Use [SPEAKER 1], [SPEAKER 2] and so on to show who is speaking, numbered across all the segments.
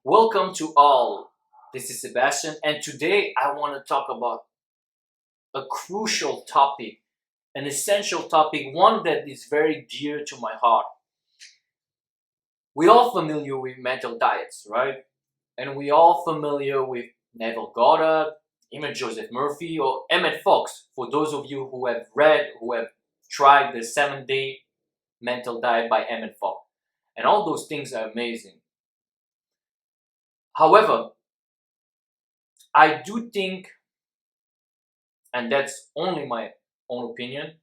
[SPEAKER 1] Welcome to all. This is Sebastian, and today I want to talk about a crucial topic, an essential topic, one that is very dear to my heart. We all familiar with mental diets, right? And we all familiar with Neville Goddard, even Joseph Murphy, or Emmett Fox. For those of you who have read, who have tried the 7-day mental diet by Emmett Fox, and all those things are amazing. However, I do think, and that's only my own opinion,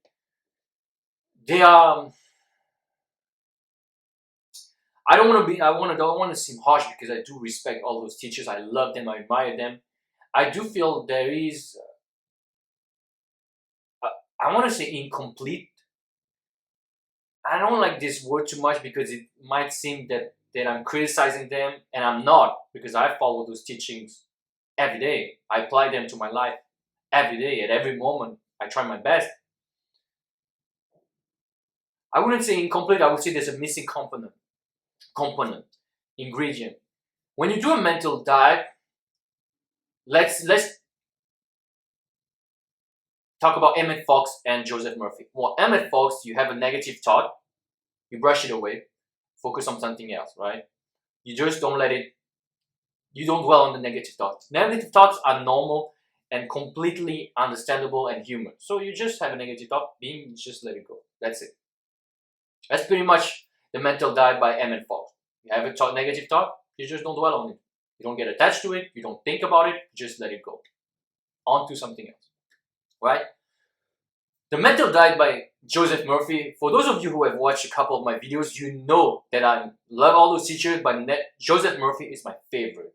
[SPEAKER 1] they are. Don't want to seem harsh because I do respect all those teachers. I love them. I admire them. I do feel there is. I want to say incomplete. I don't like this word too much because it might seem that I'm criticizing them, and I'm not, because I follow those teachings every day. I apply them to my life every day, at every moment. I try my best. I wouldn't say incomplete. I would say there's a missing component, ingredient. When you do a mental diet, let's talk about Emmett Fox and Joseph Murphy. Well, Emmett Fox, you have a negative thought, you brush it away, focus on something else, right? You just don't let it. You don't dwell on the negative thoughts. Negative thoughts are normal and completely understandable and human. So you just have a negative thought, just let it go. That's it. That's pretty much the mental diet by Emmett Fox. You have a negative thought, you just don't dwell on it. You don't get attached to it, you don't think about it, just let it go. On to something else. Right? The mental diet by Joseph Murphy, for those of you who have watched a couple of my videos, you know that I love all those teachers, but Joseph Murphy is my favorite.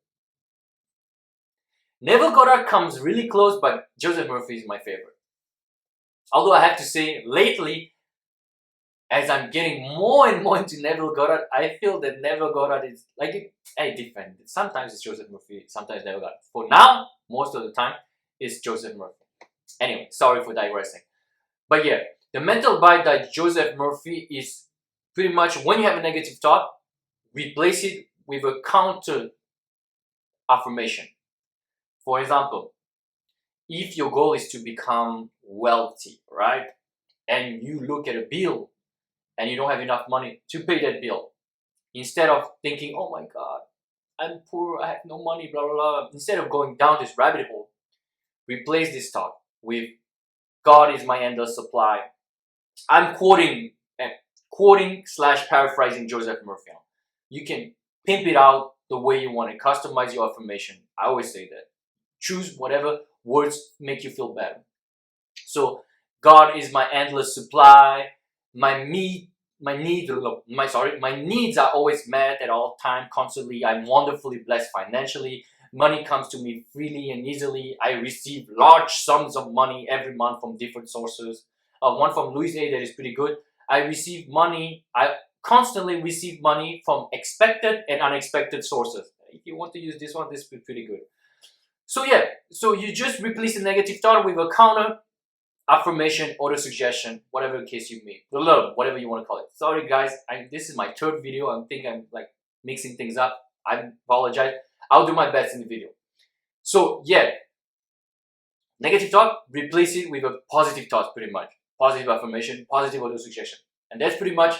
[SPEAKER 1] Neville Goddard comes really close, but Joseph Murphy is my favorite. Although I have to say, lately, as I'm getting more and more into Neville Goddard, I feel that Neville Goddard is different. Sometimes it's Joseph Murphy, sometimes Neville Goddard. For now, most of the time, it's Joseph Murphy. Anyway, sorry for digressing. But yeah, the mental diet by Joseph Murphy is pretty much when you have a negative thought, replace it with a counter affirmation. For example, if your goal is to become wealthy, right? And you look at a bill and you don't have enough money to pay that bill. Instead of thinking, oh my God, I'm poor, I have no money, blah, blah, blah. Instead of going down this rabbit hole, replace this thought with God is my endless supply. I'm quoting / paraphrasing Joseph Murphy. You can pimp it out the way you want it. Customize your affirmation. I always say that. Choose whatever words make you feel better. So, God is my endless supply. My needs are always met at all time, constantly. I'm wonderfully blessed financially. Money comes to me freely and easily. I receive large sums of money every month from different sources. One from Louis A. that is pretty good. I constantly receive money from expected and unexpected sources. If you want to use this one, this is pretty good. So yeah, so you just replace the negative thought with a counter affirmation, auto suggestion, whatever case you make, whatever you want to call it. Sorry guys, this is my third video. I think I'm mixing things up. I apologize. I'll do my best in the video. So yeah, negative thought, replace it with a positive thought, pretty much. Positive affirmation, positive auto suggestion. And that's pretty much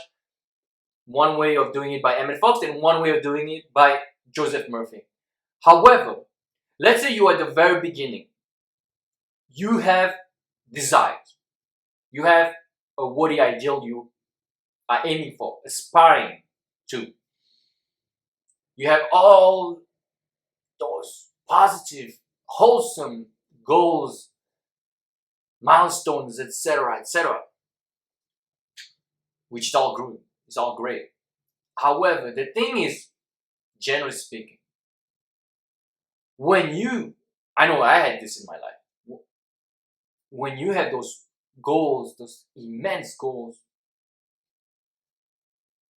[SPEAKER 1] one way of doing it by Emmett Fox and one way of doing it by Joseph Murphy. However, let's say you are at the very beginning. You have desires. You have a worthy ideal you are aiming for, aspiring to. You have all those positive, wholesome goals, milestones, etc., which is all good. It's all great. However, the thing is, generally speaking, I know I had this in my life. When you have those goals, those immense goals,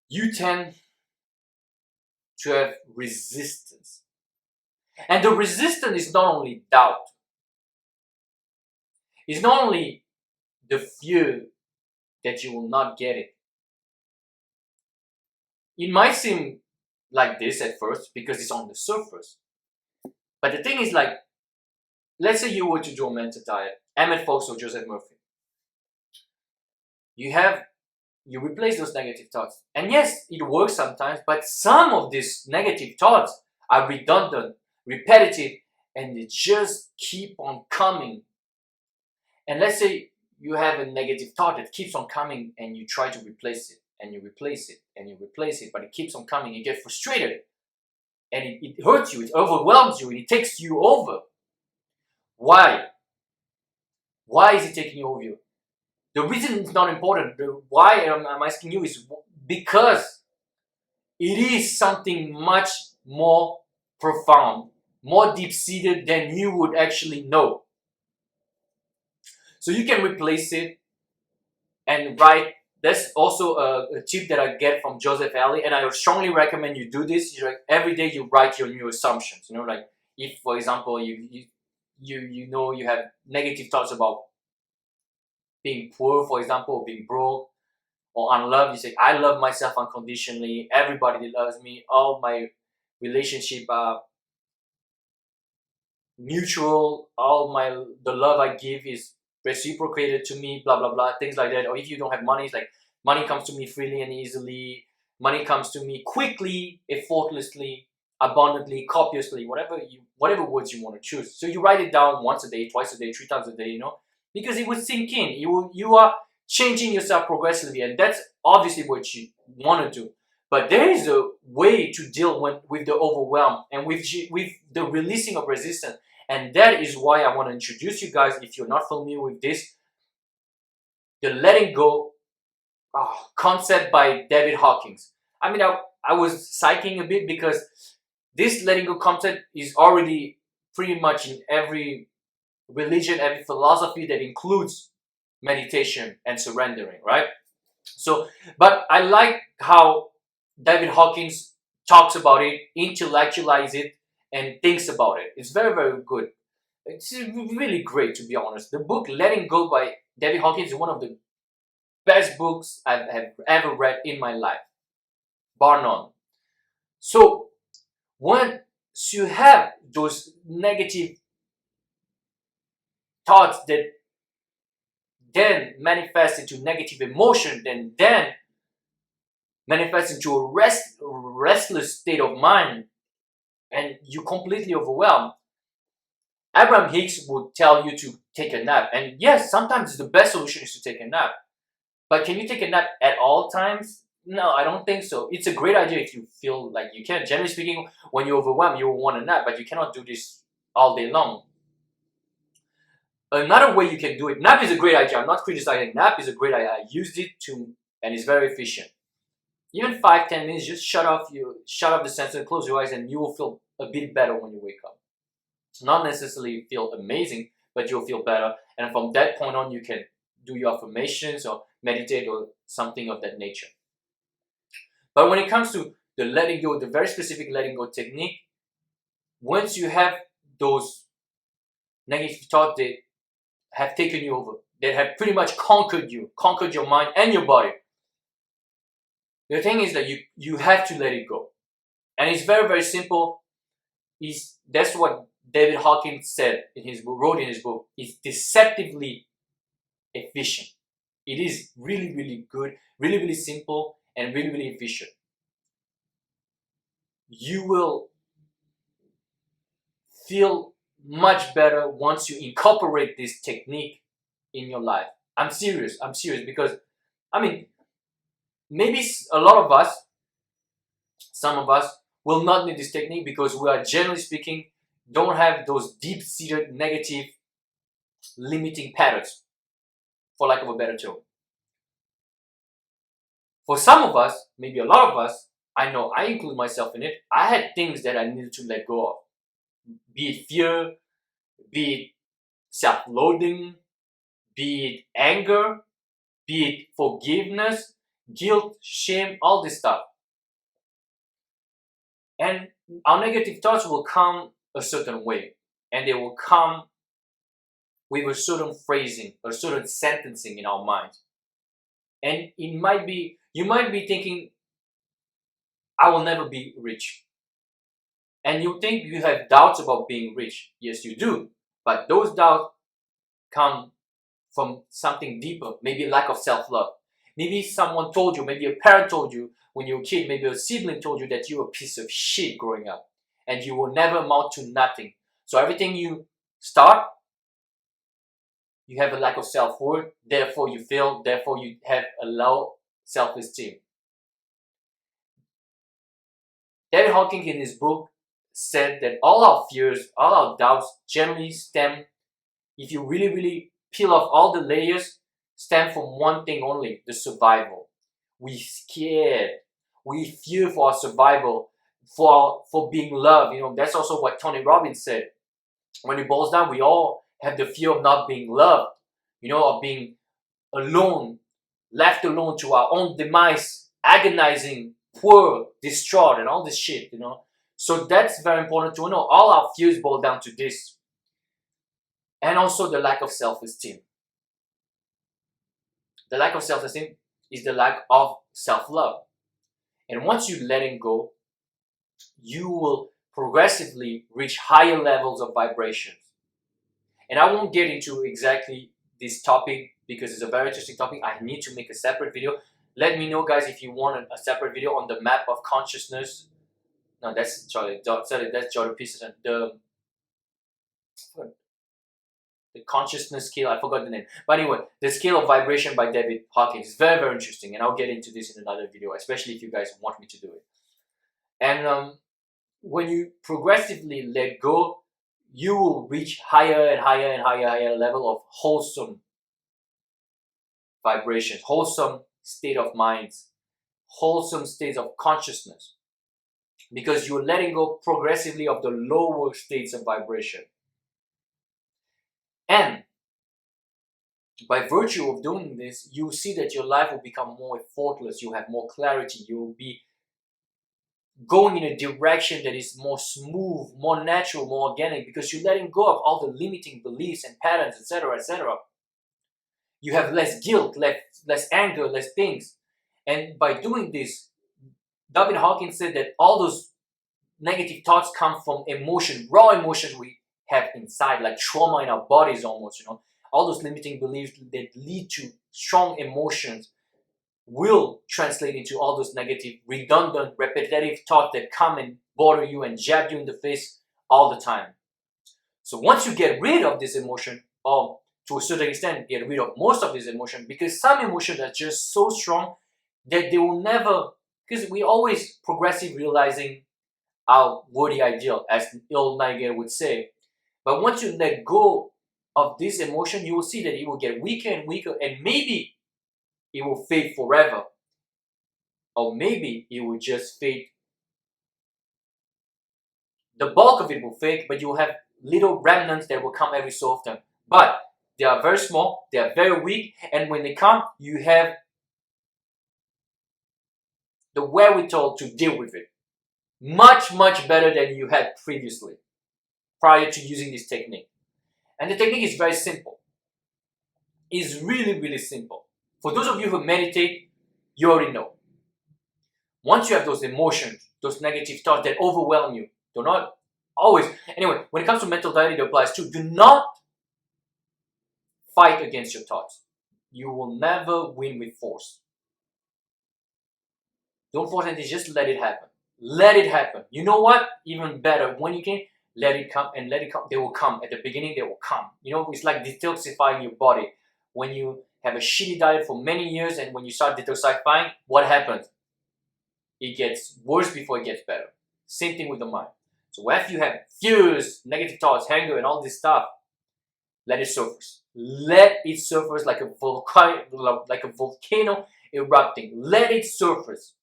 [SPEAKER 1] you tend to have resistance. And the resistance is not only doubt. It's not only the fear that you will not get it. It might seem like this at first because it's on the surface. But the thing is, like, let's say you were to do a mental diet, Emmett Fox or Joseph Murphy. You replace those negative thoughts. And yes, it works sometimes, but some of these negative thoughts are redundant, repetitive, and they just keep on coming. And let's say you have a negative thought that keeps on coming and you try to replace it, and you replace it, and you replace it, but it keeps on coming. You get frustrated, and it hurts you, it overwhelms you, and it takes you over. Why? Why is it taking you over you? The reason it's not important, the why I'm asking you is because it is something much more profound, more deep-seated than you would actually know. So you can replace it and write. That's also a tip that I get from Joseph Alley, and I strongly recommend you do this. Like every day you write your new assumptions. Like if, for example, you have negative thoughts about being poor, for example, or being broke or unloved, you say, I love myself unconditionally, everybody loves me, all my relationships are mutual, the love I give is reciprocated to me, blah blah blah, things like that. Or if you don't have money, it's like money comes to me freely and easily, money comes to me quickly, effortlessly, abundantly, copiously, whatever words you want to choose. So you write it down once a day, twice a day, 3 times a day, because it will sink in. You are changing yourself progressively, and that's obviously what you want to do. But there is a way to deal with the overwhelm and with the releasing of resistance. And that is why I want to introduce you guys, if you're not familiar with this, the letting go concept by David Hawkins. I mean, I was psyching a bit because this letting go concept is already pretty much in every religion, every philosophy that includes meditation and surrendering, right? So, but I like how David Hawkins talks about it, intellectualizes it, and thinks about it. It's very, very good. It's really great, to be honest. The book Letting Go by David Hawkins is one of the best books I have ever read in my life, bar none. So, once you have those negative thoughts that then manifest into negative emotion, then manifest into a restless state of mind, and you completely overwhelmed. Abraham Hicks would tell you to take a nap. And yes, sometimes the best solution is to take a nap. But can you take a nap at all times? No, I don't think so. It's a great idea if you feel like you can. Generally speaking, when you're overwhelmed, you will want a nap, but you cannot do this all day long. Another way you can do it, nap is a great idea. I'm not criticizing. Nap is a great idea. I used it and it's very efficient. Even 5-10 minutes, just shut off the sensor, close your eyes, and you will feel a bit better when you wake up. Not necessarily feel amazing, but you'll feel better. And from that point on, you can do your affirmations or meditate or something of that nature. But when it comes to the letting go, the very specific letting go technique, once you have those negative thoughts that have taken you over, that have pretty much conquered your mind and your body, the thing is that you have to let it go. And it's very, very simple. That's what David Hawkins wrote in his book. It's deceptively efficient. It is really, really good, really, really simple, and really, really efficient. You will feel much better once you incorporate this technique in your life. I'm serious because, maybe a lot of us, some of us, will not need this technique because we are, generally speaking, don't have those deep-seated negative limiting patterns, for lack of a better term. For some of us, maybe a lot of us, I know I include myself in it, I had things that I needed to let go of. Be it fear, be it self-loathing, be it anger, be it forgiveness, guilt, shame, all this stuff. And our negative thoughts will come a certain way, and they will come with a certain phrasing, a certain sentencing in our minds. And you might be thinking, I will never be rich. And you think you have doubts about being rich. Yes, you do. But those doubts come from something deeper. Maybe lack of self-love. Maybe someone told you, maybe a parent told you when you were a kid, maybe a sibling told you that you were a piece of shit growing up and you will never amount to nothing. So everything you start, you have a lack of self-worth, therefore you fail, therefore you have a low self-esteem. David Hawkins in his book said that all our fears, all our doubts generally stem, if you really, really peel off all the layers, stem from one thing only, the survival. We scared. We fear for our survival, for being loved. That's also what Tony Robbins said. When it boils down, we all have the fear of not being loved, of being alone, left alone to our own demise, agonizing, poor, distraught, and all this shit, So that's very important to know. All our fears boil down to this. And also the lack of self-esteem. The lack of self-esteem is the lack of self-love. And once you let it go, you will progressively reach higher levels of vibrations. And I won't get into exactly this topic because it's a very interesting topic. I need to make a separate video. Let me know, guys, if you want a separate video on the map of consciousness. No, that's Jordan Peterson. The consciousness scale, I forgot the name. But anyway, the scale of vibration by David Hawkins is very, very interesting. And I'll get into this in another video, especially if you guys want me to do it. And when you progressively let go, you will reach higher and higher and higher level of wholesome vibrations, wholesome state of minds, wholesome states of consciousness. Because you're letting go progressively of the lower states of vibration. And by virtue of doing this, you see that your life will become more effortless, you have more clarity, you will be going in a direction that is more smooth, more natural, more organic, because you're letting go of all the limiting beliefs and patterns, etc., etc. You have less guilt, less anger, less things. And by doing this, David Hawkins said that all those negative thoughts come from emotion, raw emotions we have inside, like trauma in our bodies almost, All those limiting beliefs that lead to strong emotions will translate into all those negative, redundant, repetitive thoughts that come and bother you and jab you in the face all the time. So once you get rid of this emotion, or to a certain extent get rid of most of this emotion, because some emotions are just so strong that they will never, because we always progressively realizing our worthy ideal, as old Nightingale would say. But once you let go of this emotion, you will see that it will get weaker and weaker, and maybe it will fade forever. Or maybe it will just fade. The bulk of it will fade, but you will have little remnants that will come every so often. But they are very small, they are very weak, and when they come, you have the wherewithal to deal with it. Much, much better than you had previously, prior to using this technique. And the technique is very simple. It's really, really simple. For those of you who meditate, you already know. Once you have those emotions, those negative thoughts that overwhelm you, do not always, anyway, when it comes to mental diet, it applies too. Do not fight against your thoughts. You will never win with force. Don't force anything, just let it happen. Let it happen. You know what? Even better, when you can, let it come and let it come. They will come. At the beginning, they will come. It's like detoxifying your body. When you have a shitty diet for many years and when you start detoxifying, what happens? It gets worse before it gets better. Same thing with the mind. So if you have fears, negative thoughts, anger, and all this stuff, let it surface. Let it surface like a volcano erupting. Let it surface.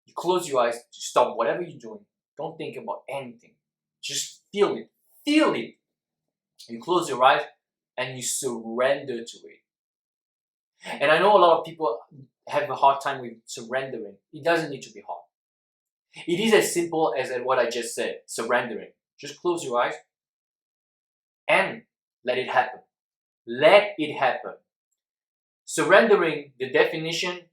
[SPEAKER 1] You close your eyes, stop whatever you're doing. Don't think about anything. Just feel it. Feel it. You close your eyes and you surrender to it. And I know a lot of people have a hard time with surrendering. It doesn't need to be hard. It is as simple as what I just said, surrendering. Just close your eyes and let it happen. Let it happen. Surrendering, the definition,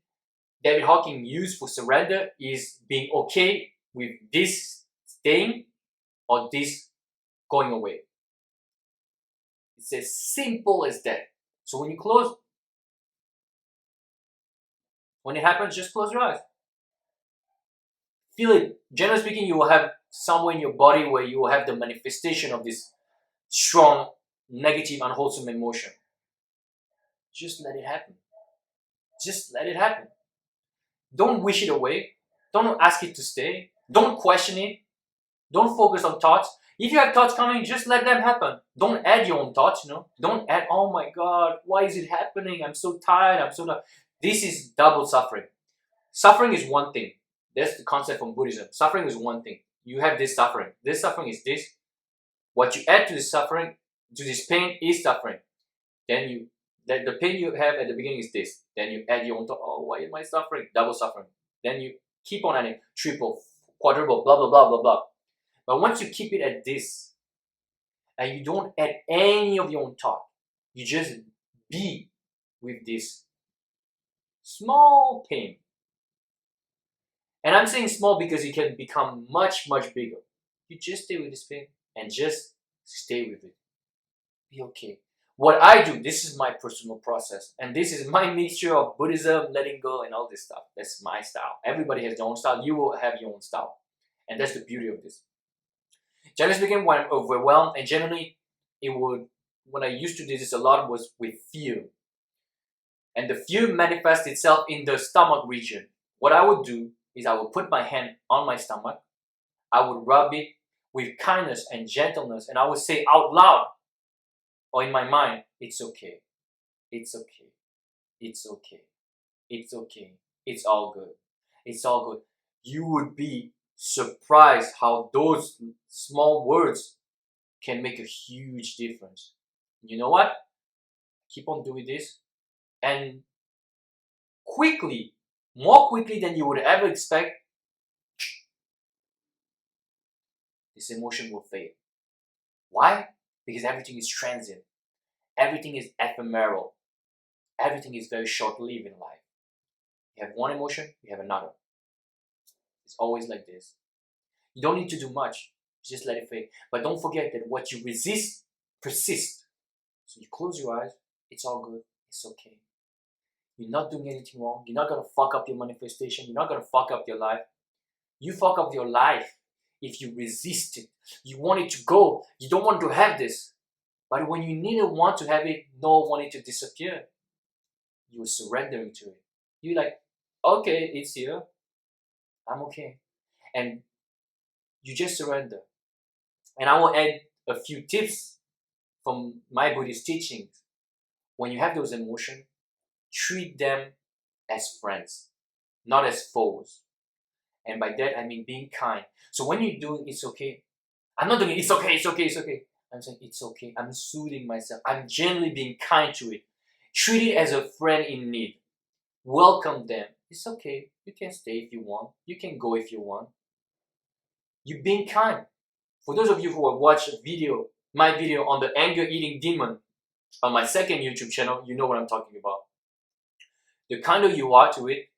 [SPEAKER 1] David Hawkins used for surrender is being okay with this staying or this going away. It's as simple as that. So when you close, when it happens, just close your eyes. Feel it. Generally speaking, you will have somewhere in your body where you will have the manifestation of this strong, negative, unwholesome emotion. Just let it happen. Just let it happen. Don't wish it away. Don't ask it to stay. Don't question it. Don't focus on thoughts. If you have thoughts coming, just let them happen. Don't add your own thoughts, Don't add, oh my God, why is it happening? I'm so tired. This is double suffering. Suffering is one thing. That's the concept from Buddhism. Suffering is one thing. You have this suffering. This suffering is this. What you add to this suffering, to this pain, is suffering. Then the pain you have at the beginning is this. Then you add your own thought, oh, why am I suffering? Double suffering. Then you keep on adding triple, quadruple, blah, blah, blah, blah, blah. But once you keep it at this, and you don't add any of your own thought, you just be with this small pain. And I'm saying small because it can become much, much bigger. You just stay with this pain and just stay with it. Be okay. What I do, this is my personal process. And this is my mixture of Buddhism, letting go, and all this stuff. That's my style. Everybody has their own style. You will have your own style. And that's the beauty of this. Generally speaking, when I'm overwhelmed, and generally when I used to do this a lot was with fear. And the fear manifests itself in the stomach region. What I would do is I would put my hand on my stomach. I would rub it with kindness and gentleness, and I would say out loud or in my mind, it's okay. It's okay. It's okay. It's okay. It's all good. It's all good. You would be surprised how those small words can make a huge difference. You know what? Keep on doing this, and quickly, more quickly than you would ever expect, this emotion will fade. Why? Because everything is transient. Everything is ephemeral. Everything is very short-lived in life. You have one emotion, you have another. It's always like this. You don't need to do much. Just let it fade. But don't forget that what you resist persists. So you close your eyes. It's all good. It's okay. You're not doing anything wrong. You're not going to fuck up your manifestation. You're not going to fuck up your life. You fuck up your life if you resist it. You want it to go. You don't want to have this. But when you need to want to have it, don't want it to disappear, you're surrendering to it. You're like, okay, it's here. I'm okay. And you just surrender. And I will add a few tips from my Buddhist teachings. When you have those emotions, treat them as friends, not as foes. And by that, I mean being kind. So when you're doing it's okay, I'm not doing it's okay, it's okay, it's okay. I'm saying it's okay. I'm soothing myself. I'm genuinely being kind to it. Treat it as a friend in need. Welcome them. It's okay. You can stay if you want. You can go if you want. You're being kind. For those of you who have watched my video on the anger eating demon on my second YouTube channel, you know what I'm talking about. The kinder you are to it,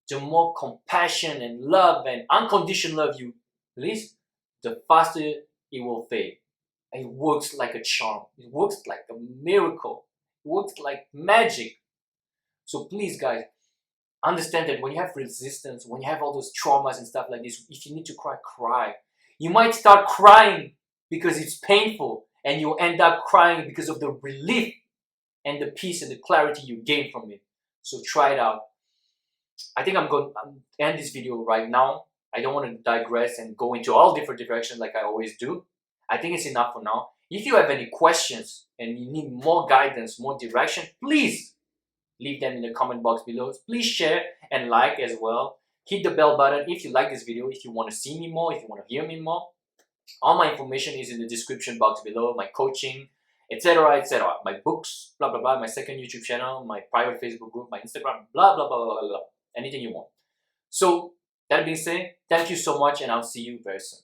[SPEAKER 1] the more compassion and love and unconditional love you release, the faster it will fade. And it works like a charm. It works like a miracle. It works like magic. So please, guys, understand that when you have resistance, when you have all those traumas and stuff like this, if you need to cry, cry. You might start crying because it's painful, and you'll end up crying because of the relief and the peace and the clarity you gain from it. So try it out. I think I'm going to end this video right now. I don't want to digress and go into all different directions like I always do. I think it's enough for now. If you have any questions and you need more guidance, more direction, please leave them in the comment box below. Please share and like as well. Hit the bell button if you like this video, if you want to see me more, if you want to hear me more. All my information is in the description box below, my coaching, etc., etc. My books, blah, blah, blah, my second YouTube channel, my private Facebook group, my Instagram, blah, blah, blah, blah, blah, blah. Anything you want. So, that being said, thank you so much, and I'll see you very soon.